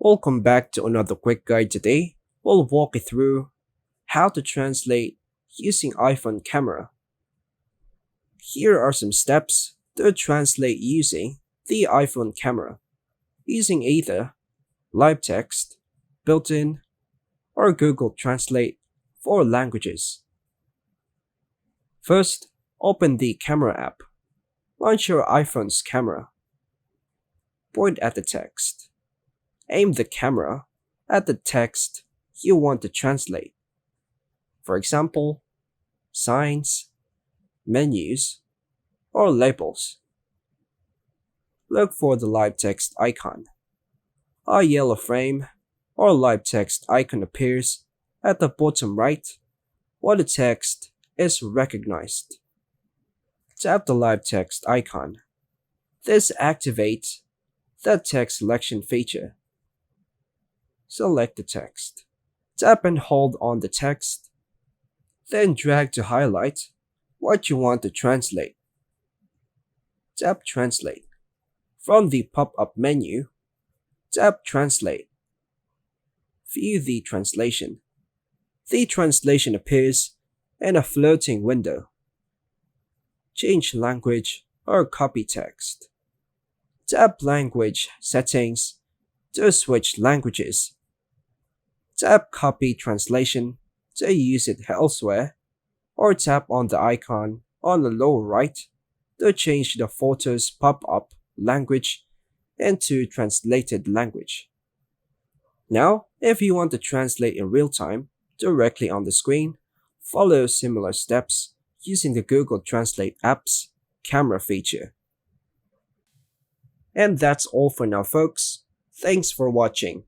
Welcome back to another quick guide. Today, we'll walk you through how to translate using iPhone camera. Here are some steps to translate using the iPhone camera, using either live text, built-in, or Google Translate for languages. First, open the camera app. Launch your iPhone's camera. Point at the text. Aim the camera at the text you want to translate. For example, signs, menus, or labels. Look for the live text icon. A yellow frame or live text icon appears at the bottom right while the text is recognized. Tap the live text icon. This activates the text selection feature. Select the text. Tap and hold on the text, then drag to highlight what you want to translate. Tap Translate. From the pop-up menu, tap Translate. View the translation. The translation appears in a floating window. Change language or copy text. Tap Language Settings to switch languages. Tap Copy Translation to use it elsewhere, or tap on the icon on the lower right to change the photo's pop-up language into translated language. Now, if you want to translate in real time directly on the screen, follow similar steps using the Google Translate app's camera feature. And that's all for now, folks. Thanks for watching.